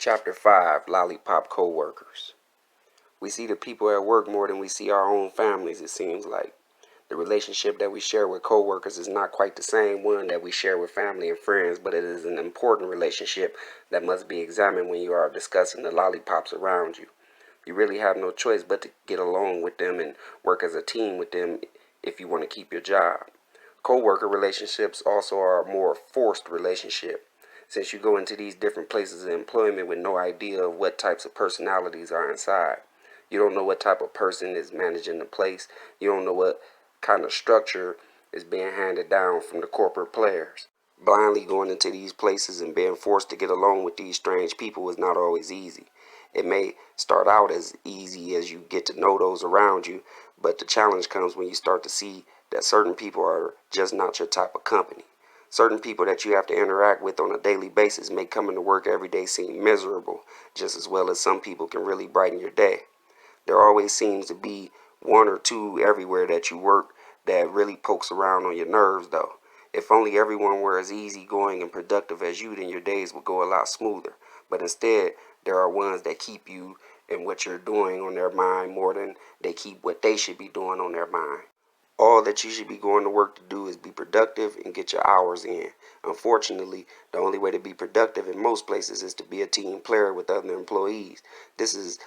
Chapter 5, Lollipop Co-workers. We see the people at work more than we see our own families, it seems like. The relationship that we share with co-workers is not quite the same one that we share with family and friends, but it is an important relationship that must be examined when you are discussing the lollipops around you. You really have no choice but to get along with them and work as a team with them if you want to keep your job. Co-worker relationships also are a more forced relationship, since you go into these different places of employment with no idea of what types of personalities are inside. You don't know what type of person is managing the place. You don't know what kind of structure is being handed down from the corporate players. Blindly going into these places and being forced to get along with these strange people is not always easy. It may start out as easy as you get to know those around you, but the challenge comes when you start to see that certain people are just not your type of company. Certain people that you have to interact with on a daily basis make coming to work every day seem miserable, just as well as some people can really brighten your day. There always seems to be one or two everywhere that you work that really pokes around on your nerves, though. If only everyone were as easygoing and productive as you, then your days would go a lot smoother. But instead, there are ones that keep you and what you're doing on their mind more than they keep what they should be doing on their mind. All that you should be going to work to do is be productive and get your hours in. Unfortunately, the only way to be productive in most places is to be a team player with other employees. This is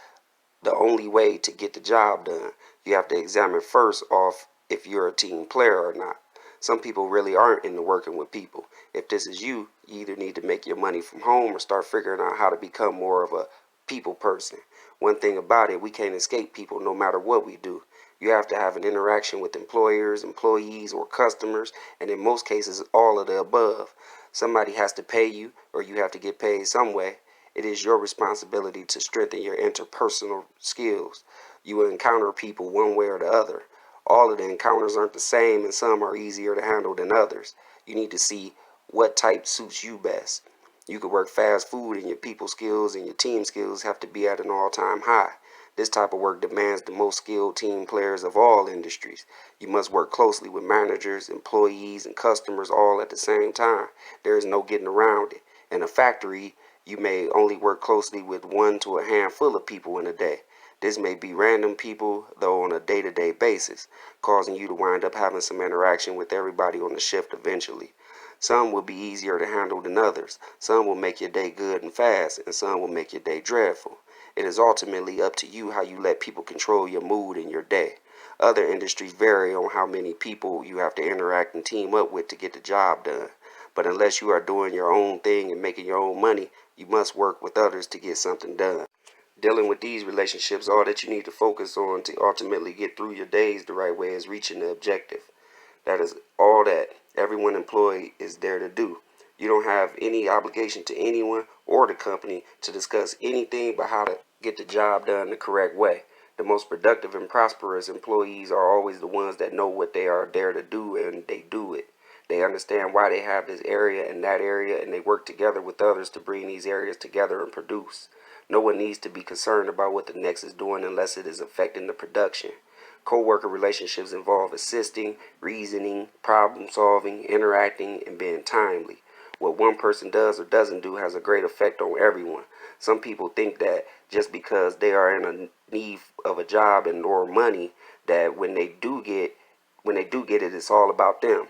the only way to get the job done. You have to examine first off if you're a team player or not. Some people really aren't into working with people. If this is you, you either need to make your money from home or start figuring out how to become more of a people person. One thing about it, we can't escape people no matter what we do. You have to have an interaction with employers, employees, or customers, and in most cases, all of the above. Somebody has to pay you, or you have to get paid some way. It is your responsibility to strengthen your interpersonal skills. You will encounter people one way or the other. All of the encounters aren't the same, and some are easier to handle than others. You need to see what type suits you best. You could work fast food, and your people skills and your team skills have to be at an all-time high. This type of work demands the most skilled team players of all industries. You must work closely with managers, employees, and customers all at the same time. There is no getting around it. In a factory, you may only work closely with one to a handful of people in a day. This may be random people, though, on a day-to-day basis, causing you to wind up having some interaction with everybody on the shift eventually. Some will be easier to handle than others. Some will make your day good and fast, and some will make your day dreadful. It is ultimately up to you how you let people control your mood and your day. Other industries vary on how many people you have to interact and team up with to get the job done. But unless you are doing your own thing and making your own money, you must work with others to get something done. Dealing with these relationships, all that you need to focus on to ultimately get through your days the right way is reaching the objective. That is all that everyone employed is there to do. You don't have any obligation to anyone or the company to discuss anything but how to get the job done the correct way. The most productive and prosperous employees are always the ones that know what they are there to do and they do it. They understand why they have this area and that area, and they work together with others to bring these areas together and produce. No one needs to be concerned about what the next is doing unless it is affecting the production. Co-worker relationships involve assisting, reasoning, problem solving, interacting, and being timely. What one person does or doesn't do has a great effect on everyone. Some people think that just because they are in a need of a job and or money, that when they do get it, it's all about them.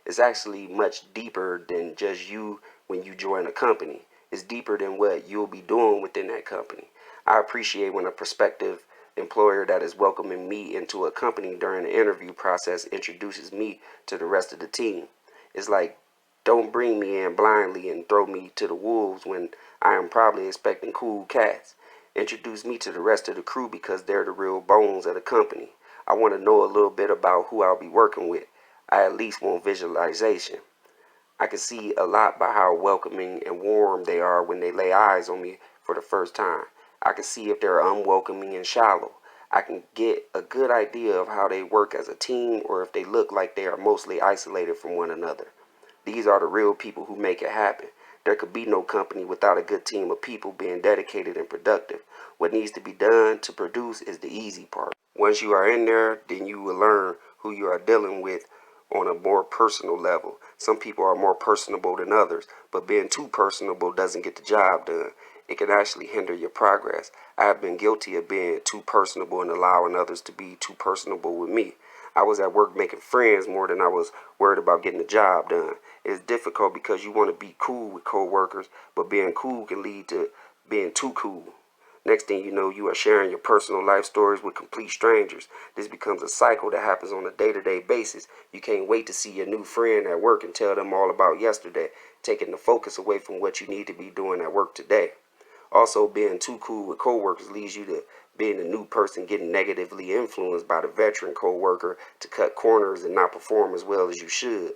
It's actually much deeper than just you when you join a company. It's deeper than what you'll be doing within that company. I appreciate when a prospective employer that is welcoming me into a company during the interview process introduces me to the rest of the team. It's like, don't bring me in blindly and throw me to the wolves when I am probably expecting cool cats. Introduce me to the rest of the crew because they're the real bones of the company. I want to know a little bit about who I'll be working with. I at least want visualization. I can see a lot by how welcoming and warm they are when they lay eyes on me for the first time. I can see if they're unwelcoming and shallow. I can get a good idea of how they work as a team or if they look like they are mostly isolated from one another. These are the real people who make it happen. There could be no company without a good team of people being dedicated and productive. What needs to be done to produce is the easy part. Once you are in there, then you will learn who you are dealing with on a more personal level. Some people are more personable than others, but being too personable doesn't get the job done. it can actually hinder your progress. I have been guilty of being too personable and allowing others to be too personable with me. I was at work making friends more than I was worried about getting the job done. It is difficult because you want to be cool with coworkers, but being cool can lead to being too cool. Next thing you know, you are sharing your personal life stories with complete strangers. This becomes a cycle that happens on a day-to-day basis. You can't wait to see your new friend at work and tell them all about yesterday, taking the focus away from what you need to be doing at work today. Also, being too cool with coworkers leads you to being a new person getting negatively influenced by the veteran coworker to cut corners and not perform as well as you should.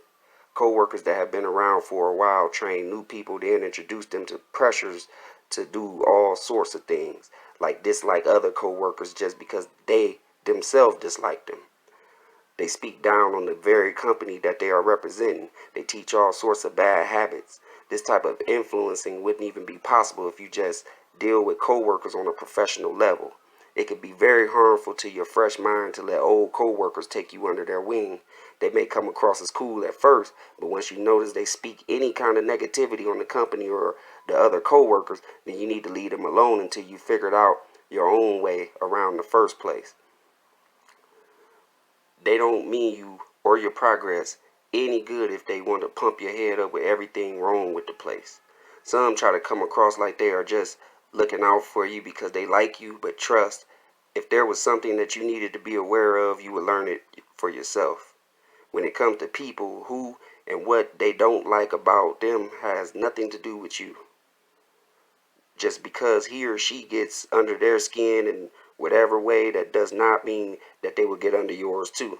Coworkers that have been around for a while train new people, then introduce them to pressures to do all sorts of things, like dislike other coworkers just because they themselves dislike them. They speak down on the very company that they are representing. They teach all sorts of bad habits. This type of influencing wouldn't even be possible if you just deal with coworkers on a professional level. It could be very harmful to your fresh mind to let old coworkers take you under their wing. They may come across as cool at first, but once you notice they speak any kind of negativity on the company or the other coworkers, then you need to leave them alone until you figured out your own way around the first place. They don't mean you or your progress any good if they want to pump your head up with everything wrong with the place. Some try to come across like they are just looking out for you because they like you, but trust, if there was something that you needed to be aware of, you would learn it for yourself. When it comes to people, who and what they don't like about them has nothing to do with you. Just because he or she gets under their skin in whatever way, that does not mean that they will get under yours too.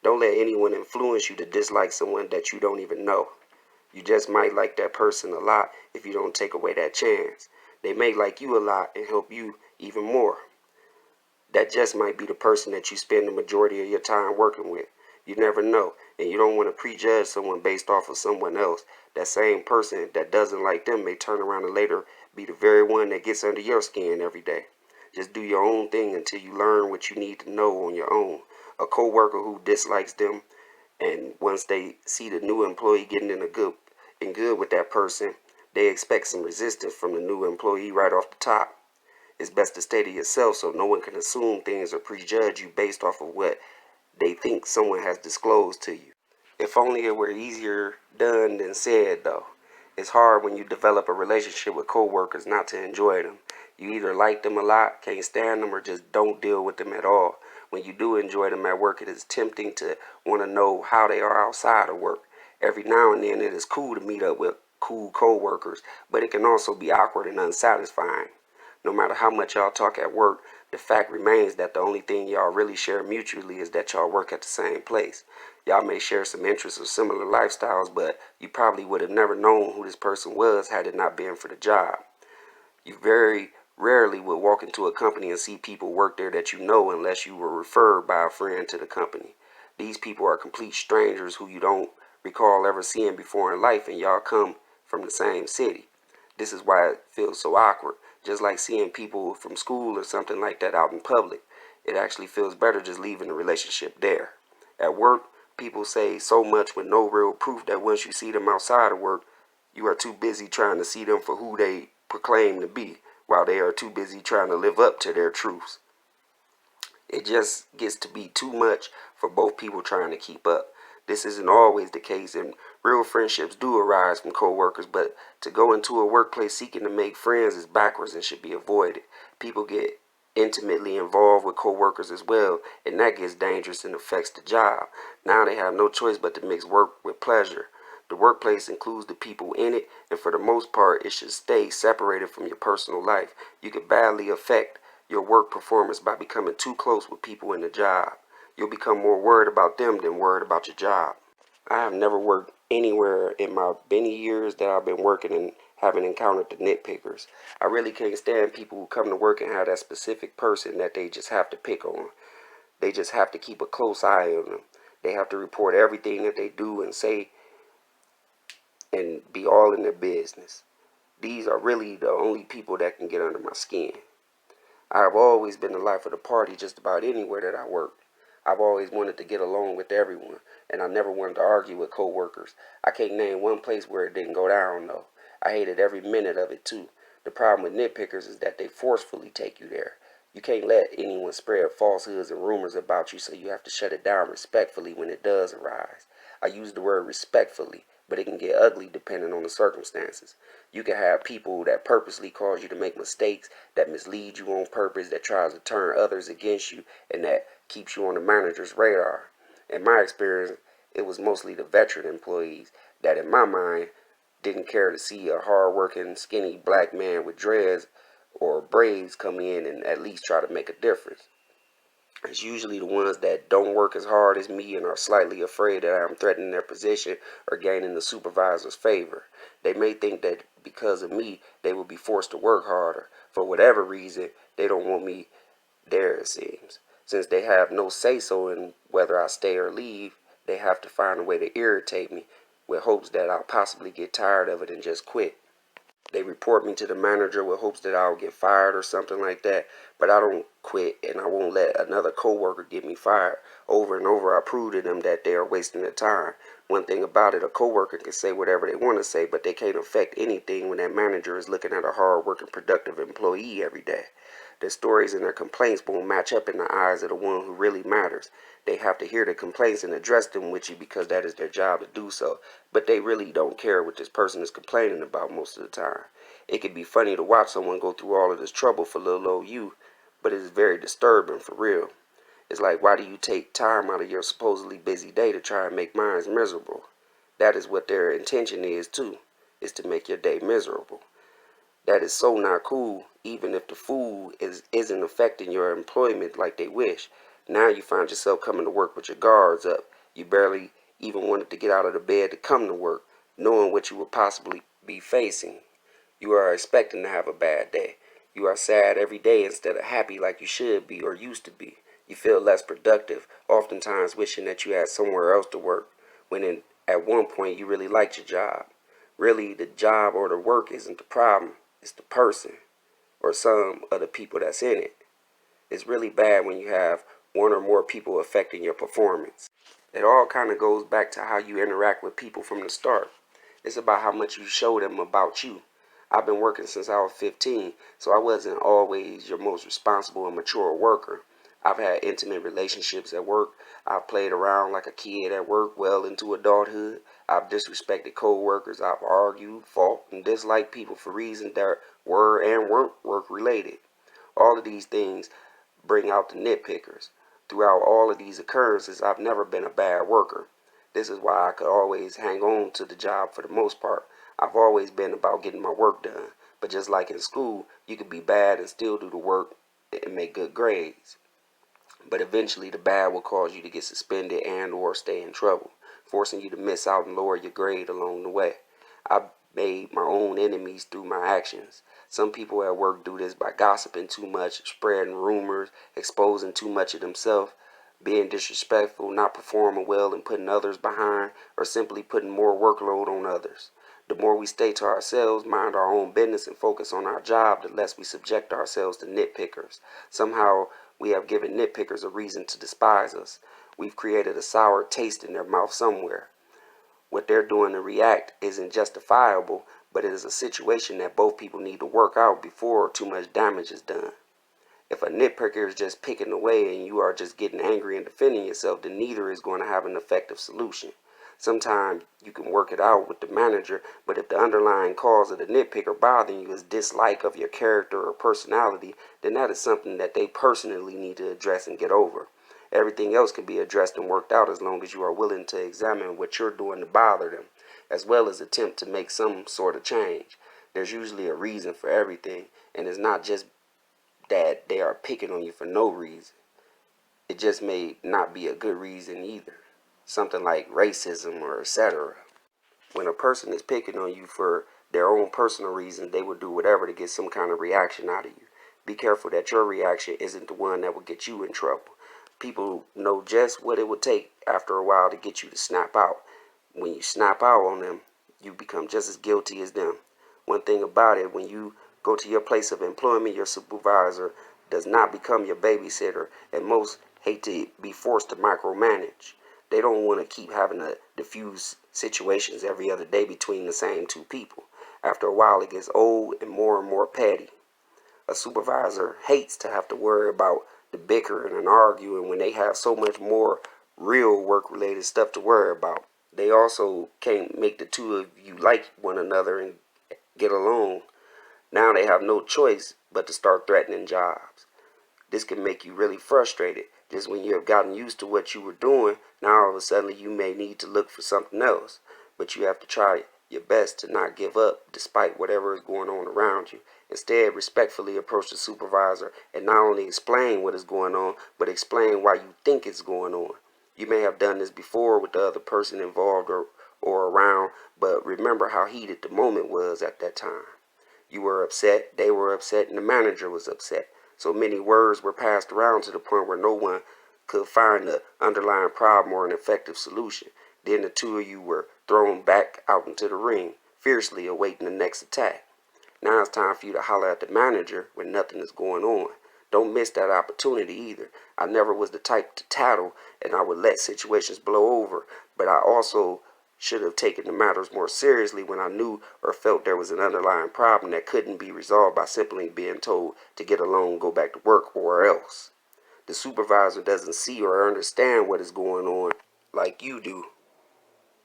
Don't let anyone influence you to dislike someone that you don't even know. You just might like that person a lot if you don't take away that chance. They may like you a lot and help you even more. That just might be the person that you spend the majority of your time working with. You never know, and you don't want to prejudge someone based off of someone else. That same person that doesn't like them may turn around and later be the very one that gets under your skin every day. Just do your own thing until you learn what you need to know on your own. A coworker who dislikes them, and once they see the new employee getting in good with that person, they expect some resistance from the new employee right off the top. It's best to stay to yourself so no one can assume things or prejudge you based off of what they think someone has disclosed to you. If only it were easier done than said, though. It's hard when you develop a relationship with coworkers not to enjoy them. You either like them a lot, can't stand them, or just don't deal with them at all. When you do enjoy them at work, it is tempting to want to know how they are outside of work. Every now and then it is cool to meet up with cool coworkers, but it can also be awkward and unsatisfying. No matter how much y'all talk at work, the fact remains that the only thing y'all really share mutually is that y'all work at the same place. Y'all may share some interests or similar lifestyles, but you probably would have never known who this person was had it not been for the job. You very rarely will walk into a company and see people work there that you know unless you were referred by a friend to the company. These people are complete strangers who you don't recall ever seeing before in life, and y'all come from the same city. This is why it feels so awkward. Just like seeing people from school or something like that out in public. It actually feels better just leaving the relationship there. At work, people say so much with no real proof that once you see them outside of work, you are too busy trying to see them for who they proclaim to be, while they are too busy trying to live up to their truths. It just gets to be too much for both people trying to keep up. This isn't always the case, and real friendships do arise from coworkers, but to go into a workplace seeking to make friends is backwards and should be avoided. People get intimately involved with coworkers as well, and that gets dangerous and affects the job. Now they have no choice but to mix work with pleasure. The workplace includes the people in it, and for the most part, it should stay separated from your personal life. You could badly affect your work performance by becoming too close with people in the job. You'll become more worried about them than worried about your job. I have never worked anywhere in my many years that I've been working and haven't encountered the nitpickers. I really can't stand people who come to work and have that specific person that they just have to pick on. They just have to keep a close eye on them. They have to report everything that they do and say and be all in their business. These are really the only people that can get under my skin. I have always been the life of the party just about anywhere that I work. I've always wanted to get along with everyone, and I never wanted to argue with coworkers. I can't name one place where it didn't go down, though. I hated every minute of it, too. The problem with nitpickers is that they forcefully take you there. You can't let anyone spread falsehoods and rumors about you, so you have to shut it down respectfully when it does arise. I use the word respectfully, but it can get ugly depending on the circumstances. You can have people that purposely cause you to make mistakes, that mislead you on purpose, that tries to turn others against you, and that keeps you on the manager's radar. In my experience, it was mostly the veteran employees that, in my mind, didn't care to see a hard-working, skinny black man with dreads or braids come in and at least try to make a difference. It's usually the ones that don't work as hard as me and are slightly afraid that I'm threatening their position or gaining the supervisor's favor. They may think that because of me, they will be forced to work harder. For whatever reason, they don't want me there, it seems. Since they have no say-so in whether I stay or leave, they have to find a way to irritate me with hopes that I'll possibly get tired of it and just quit. They report me to the manager with hopes that I'll get fired or something like that, but I don't quit and I won't let another coworker get me fired. Over and over I prove to them that they are wasting their time. One thing about it, a coworker can say whatever they want to say, but they can't affect anything when that manager is looking at a hard-working, productive employee every day. Their stories and their complaints won't match up in the eyes of the one who really matters. They have to hear the complaints and address them with you because that is their job to do so. But they really don't care what this person is complaining about most of the time. It can be funny to watch someone go through all of this trouble for little old you, but it is very disturbing for real. It's like, why do you take time out of your supposedly busy day to try and make mine miserable? That is what their intention is too, is to make your day miserable. That is so not cool, even if the food isn't affecting your employment like they wish. Now you find yourself coming to work with your guards up. You barely even wanted to get out of the bed to come to work, knowing what you would possibly be facing. You are expecting to have a bad day. You are sad every day instead of happy like you should be or used to be. You feel less productive, oftentimes wishing that you had somewhere else to work, when at one point you really liked your job. Really, the job or the work isn't the problem. It's the person or some of the people that's in it. It's really bad when you have one or more people affecting your performance. It all kind of goes back to how you interact with people from the start. It's about how much you show them about you. I've been working since I was 15, so I wasn't always your most responsible and mature worker. I've had intimate relationships at work. I've played around like a kid at work well into adulthood. I've disrespected co-workers. I've argued, fought, and disliked people for reasons that were and weren't work-related. All of these things bring out the nitpickers. Throughout all of these occurrences, I've never been a bad worker. This is why I could always hang on to the job for the most part. I've always been about getting my work done. But just like in school, you could be bad and still do the work and make good grades. But eventually the bad will cause you to get suspended and or stay in trouble, forcing you to miss out and lower your grade along the way. I've made my own enemies through my actions. Some people at work do this by gossiping too much, spreading rumors, exposing too much of themselves, being disrespectful, not performing well and putting others behind, or simply putting more workload on others. The more we stay to ourselves, mind our own business, and focus on our job, the less we subject ourselves to nitpickers. Somehow, we have given nitpickers a reason to despise us. We've created a sour taste in their mouth somewhere. What they're doing to react isn't justifiable, but it is a situation that both people need to work out before too much damage is done. If a nitpicker is just picking away and you are just getting angry and defending yourself, then neither is going to have an effective solution. Sometimes you can work it out with the manager, but if the underlying cause of the nitpicker bothering you is dislike of your character or personality, then that is something that they personally need to address and get over. Everything else can be addressed and worked out as long as you are willing to examine what you're doing to bother them, as well as attempt to make some sort of change. There's usually a reason for everything, and it's not just that they are picking on you for no reason. It just may not be a good reason either. Something like racism or etc. When a person is picking on you for their own personal reasons, they will do whatever to get some kind of reaction out of you. Be careful that your reaction isn't the one that will get you in trouble. People know just what it would take after a while to get you to snap out. When you snap out on them, you become just as guilty as them. One thing about it, when you go to your place of employment, your supervisor does not become your babysitter, and most hate to be forced to micromanage. They don't want to keep having to diffuse situations every other day between the same two people. After a while, it gets old and more petty. A supervisor hates to have to worry about the bickering and arguing when they have so much more real work-related stuff to worry about. They also can't make the two of you like one another and get along. Now they have no choice but to start threatening jobs. This can make you really frustrated. Just when you have gotten used to what you were doing, now all of a sudden you may need to look for something else. But you have to try your best to not give up despite whatever is going on around you. Instead, respectfully approach the supervisor and not only explain what is going on, but explain why you think it's going on. You may have done this before with the other person involved or around, but remember how heated the moment was at that time. You were upset, they were upset, and the manager was upset. So many words were passed around to the point where no one could find the underlying problem or an effective solution. Then the two of you were thrown back out into the ring, fiercely awaiting the next attack. Now it's time for you to holler at the manager when nothing is going on. Don't miss that opportunity either. I never was the type to tattle, and I would let situations blow over, but I also should have taken the matters more seriously when I knew or felt there was an underlying problem that couldn't be resolved by simply being told to get along, go back to work, or else. The supervisor doesn't see or understand what is going on like you do.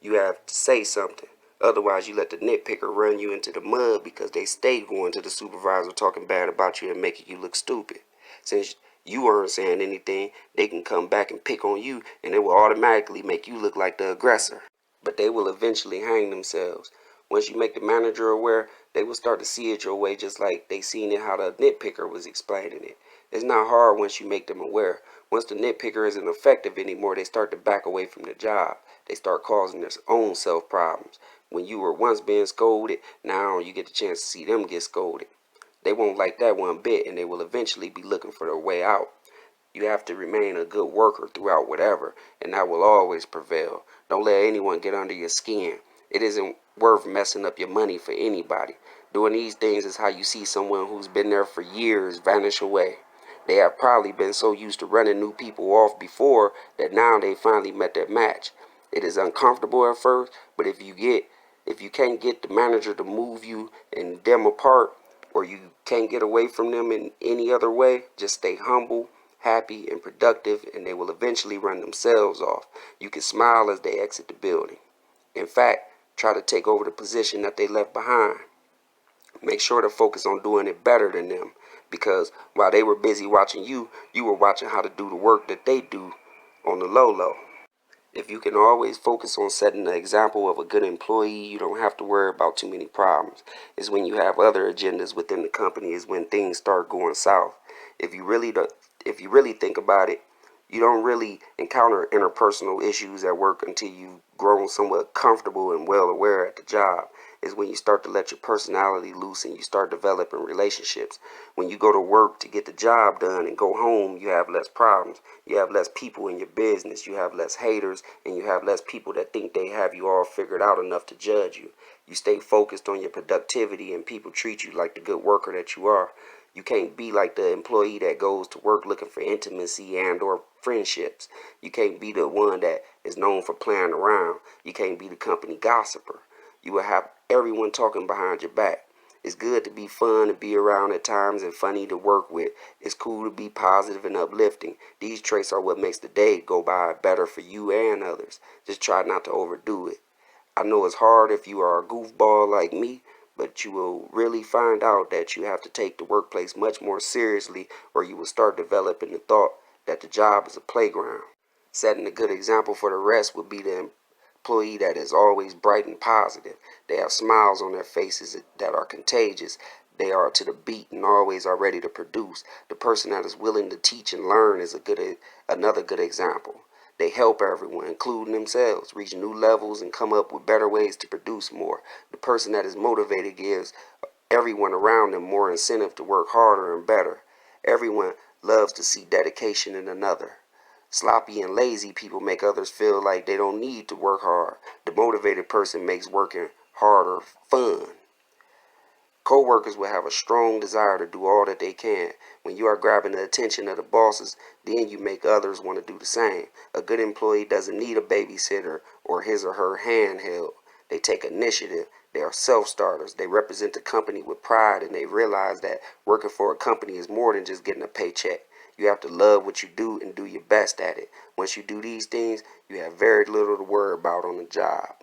You have to say something. Otherwise, you let the nitpicker run you into the mud because they stay going to the supervisor talking bad about you and making you look stupid. Since you aren't saying anything, they can come back and pick on you, and it will automatically make you look like the aggressor. But they will eventually hang themselves. Once you make the manager aware, they will start to see it your way just like they seen it how the nitpicker was explaining it. It's not hard once you make them aware. Once the nitpicker isn't effective anymore, they start to back away from the job. They start causing their own self problems. When you were once being scolded, now you get the chance to see them get scolded. They won't like that one bit, and they will eventually be looking for their way out. You have to remain a good worker throughout whatever, and that will always prevail. Don't let anyone get under your skin. It isn't worth messing up your money for anybody. Doing these things is how you see someone who's been there for years vanish away. They have probably been so used to running new people off before that now they finally met their match. It is uncomfortable at first, but if you can't get the manager to move you and them apart, or you can't get away from them in any other way, just stay humble, happy, and productive, and they will eventually run themselves off. You can smile as they exit the building. In fact, try to take over the position that they left behind. Make sure to focus on doing it better than them, because while they were busy watching you, you were watching how to do the work that they do on the low. If you can always focus on setting the example of a good employee, you don't have to worry about too many problems. It's when you have other agendas within the company is when things start going south. If you really think about it, you don't really encounter interpersonal issues at work until you've grown somewhat comfortable and well aware at the job. Is when you start to let your personality loose and you start developing relationships. When you go to work to get the job done and go home, you have less problems. You have less people in your business. You have less haters, and you have less people that think they have you all figured out enough to judge you. You stay focused on your productivity, and people treat you like the good worker that you are. You can't be like the employee that goes to work looking for intimacy and or friendships. You can't be the one that is known for playing around. You can't be the company gossiper. You will have everyone talking behind your back. It's good to be fun to be around at times and funny to work with. It's cool to be positive and uplifting. These traits are what makes the day go by better for you and others. Just try not to overdo it. I know it's hard if you are a goofball like me, but you will really find out that you have to take the workplace much more seriously, or you will start developing the thought that the job is a playground. Setting a good example for the rest would be the employee that is always bright and positive. They have smiles on their faces that are contagious. They are to the beat and always are ready to produce. The person that is willing to teach and learn is another good example. They help everyone, including themselves, reach new levels and come up with better ways to produce more. The person that is motivated gives everyone around them more incentive to work harder and better. Everyone loves to see dedication in another. Sloppy and lazy people make others feel like they don't need to work hard. The motivated person makes working harder fun. Co-workers will have a strong desire to do all that they can. When you are grabbing the attention of the bosses, then you make others want to do the same. A good employee doesn't need a babysitter or his or her hand held. They take initiative. They are self-starters. They represent the company with pride, and they realize that working for a company is more than just getting a paycheck. You have to love what you do and do your best at it. Once you do these things, you have very little to worry about on the job.